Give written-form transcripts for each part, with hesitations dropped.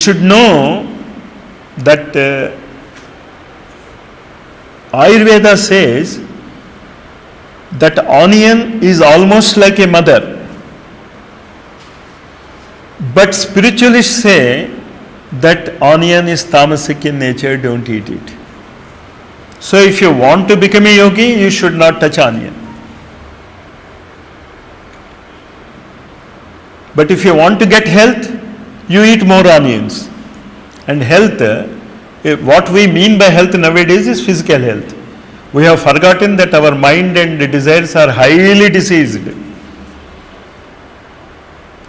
should know that Ayurveda says that onion is almost like a mother. But spiritualists say that onion is tamasic in nature, don't eat it. So if you want to become a yogi, you should not touch onion. But if you want to get health, you eat more onions. And health, what we mean by health nowadays is physical health. We have forgotten that our mind and desires are highly diseased.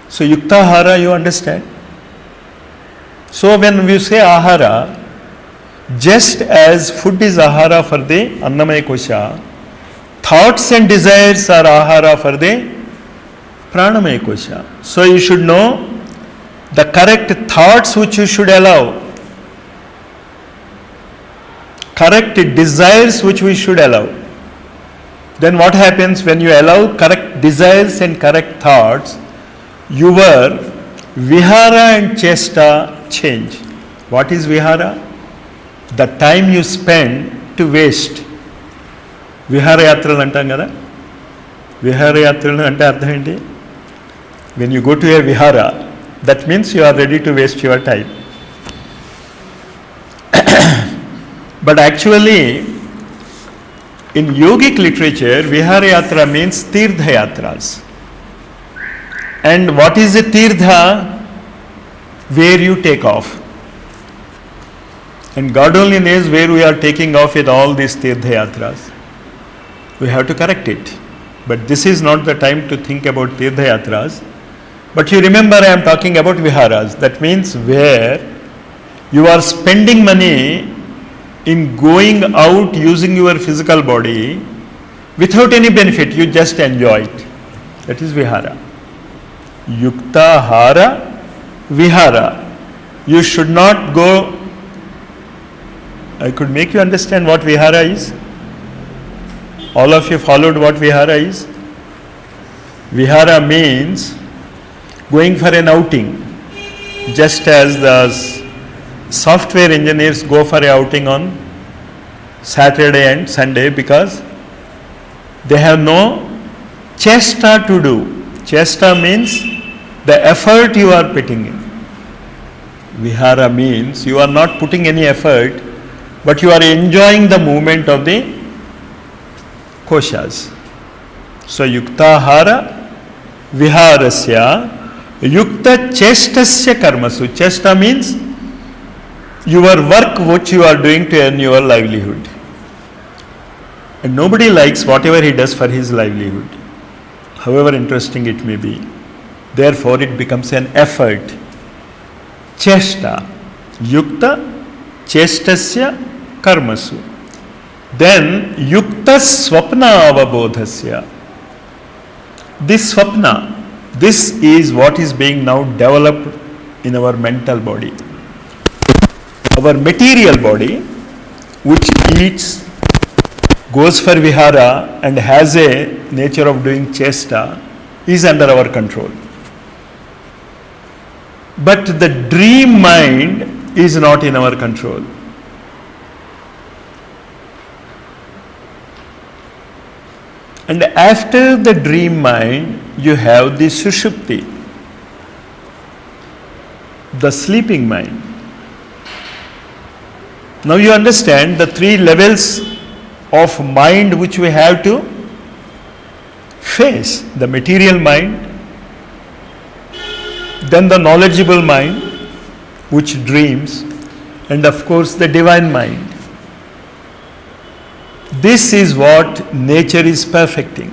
So yukta ahara, you understand? So when we say ahara, just as food is ahara for the annamaya kosha, thoughts and desires are ahara for the pranamaya kosha. So you should know the correct thoughts which you should allow, correct desires which we should allow. Then what happens when you allow correct desires and correct thoughts? Your vihara and chesta change. What is vihara? The time you spend to waste. Vihara yatralu antam kada. Vihara yatralu ante ardham enti? When you go to a vihara, that means you are ready to waste your time. But actually, in yogic literature, vihara yatra means tirtha yatras. And what is a tirtha? Where you take off. And God only knows where we are taking off with all these tirtha yatras. We have to correct it. But this is not the time to think about tirtha yatras. But you remember I am talking about viharas. That means where you are spending money in going out using your physical body without any benefit, you just enjoy it. That is vihara. Yukta hara, vihara. You should not go. I could make you understand what vihara is. All of you followed what vihara is? Vihara means going for an outing, just as the software engineers go for an outing on Saturday and Sunday because they have no chesta to do. Chesta means the effort you are putting in. Vihara means you are not putting any effort, but you are enjoying the movement of the koshas. So yukta hara viharasya yukta chestasya karmasu. Chesta means your work which you are doing to earn your livelihood. And nobody likes whatever he does for his livelihood, however interesting it may be. Therefore it becomes an effort. Chesta. Yukta chestasya karmasu. Then yukta swapna avabodhasya. This swapna, this is what is being now developed in our mental body. Our material body, which eats, goes for vihara and has a nature of doing chesta, is under our control. But the dream mind is not in our control. And after the dream mind, you have the sushupti, the sleeping mind. Now you understand the three levels of mind which we have to face. The material mind, then the knowledgeable mind which dreams, and of course the divine mind. This is what nature is perfecting.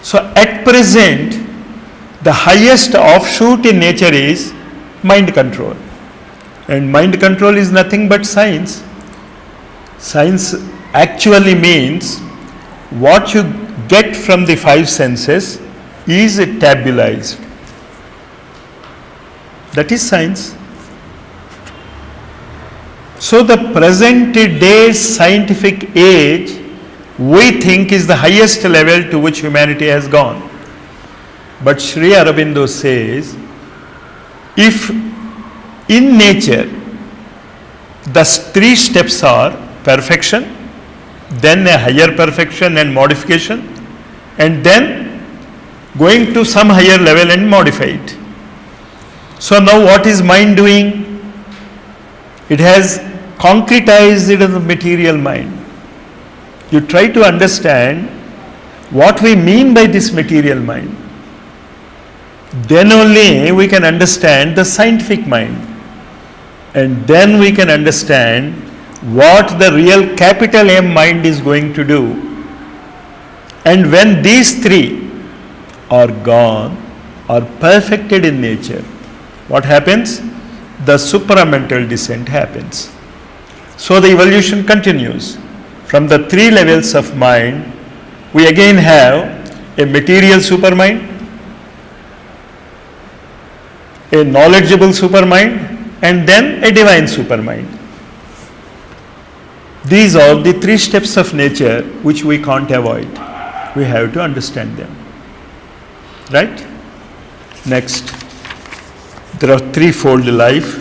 So at present, the highest offshoot in nature is mind control. And mind control is nothing but science. Science actually means what you get from the five senses is tabularized. That is science. So the present day scientific age, we think is the highest level to which humanity has gone. But Sri Aurobindo says, if In nature, the three steps are perfection, then a higher perfection and modification, and then going to some higher level and modify it. So now what is mind doing? It has concretized it in the material mind. You try to understand what we mean by this material mind. Then only we can understand the scientific mind. And then we can understand what the real capital M mind is going to do. And when these three are gone, are perfected in nature, what happens? The supramental descent happens. So the evolution continues. From the three levels of mind, we again have a material supermind, a knowledgeable supermind, and then a divine supermind. These are the three steps of nature which we can't avoid. We have to understand them. Right? Next, there are threefold life.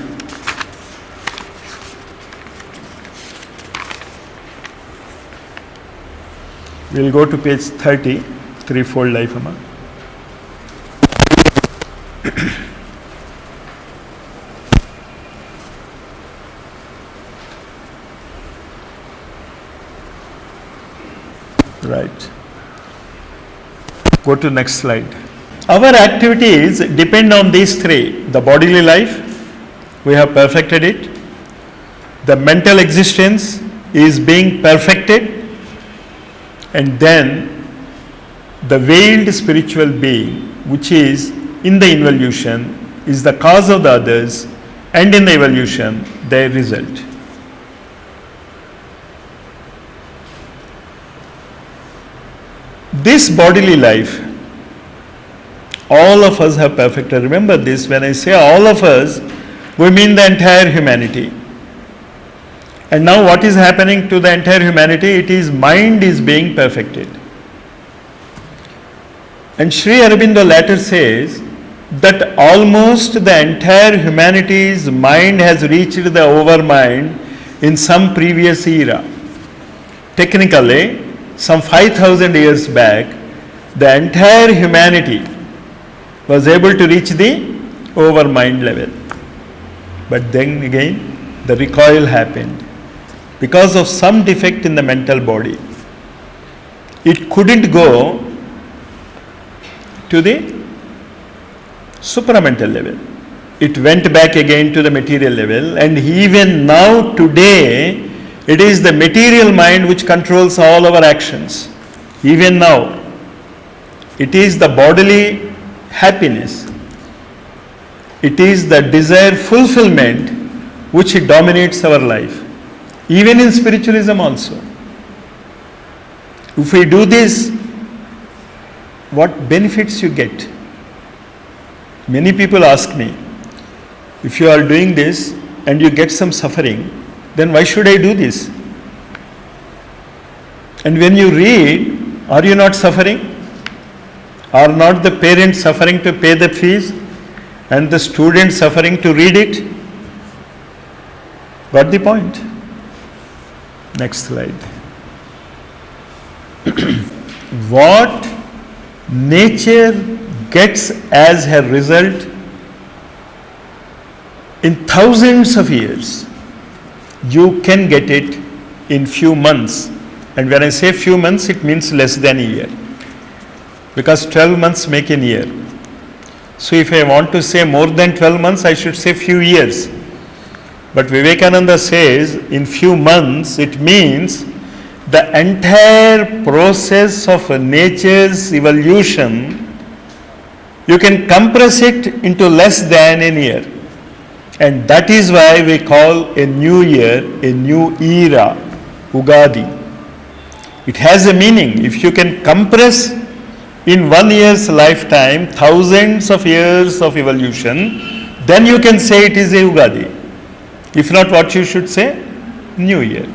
We'll go to page 30, threefold life, Amma. Right. Go to next slide. Our activities depend on these three. The bodily life, we have perfected it. The mental existence is being perfected. And then the veiled spiritual being, which is in the involution, is the cause of the others, and in the evolution, their result. This bodily life, all of us have perfected. Remember this, when I say all of us, we mean the entire humanity. And now what is happening to the entire humanity? It is mind is being perfected. And Sri Aurobindo later says that almost the entire humanity's mind has reached the overmind in some previous era. Technically, some 5,000 years back, the entire humanity was able to reach the overmind level. But then again, the recoil happened. Because of some defect in the mental body, it couldn't go to the supramental level. It went back again to the material level, and even now today, it is the material mind which controls all our actions. Even now, it is the bodily happiness. It is the desire fulfillment which dominates our life. Even in spiritualism also. If we do this, what benefits you get? Many people ask me, if you are doing this and you get some suffering, then why should I do this? And when you read, are you not suffering? Are not the parents suffering to pay the fees and the students suffering to read it? Got the point? Next slide. What nature gets as a result in thousands of years, you can get it in few months. And when I say few months, it means less than a year. Because 12 months make a year. So if I want to say more than 12 months, I should say few years. But Vivekananda says in few months, it means the entire process of nature's evolution, you can compress it into less than a year. And that is why we call a new year, a new era, Ugadi. It has a meaning. If you can compress in 1 year's lifetime thousands of years of evolution, then you can say it is a Ugadi. If not, what you should say? New year.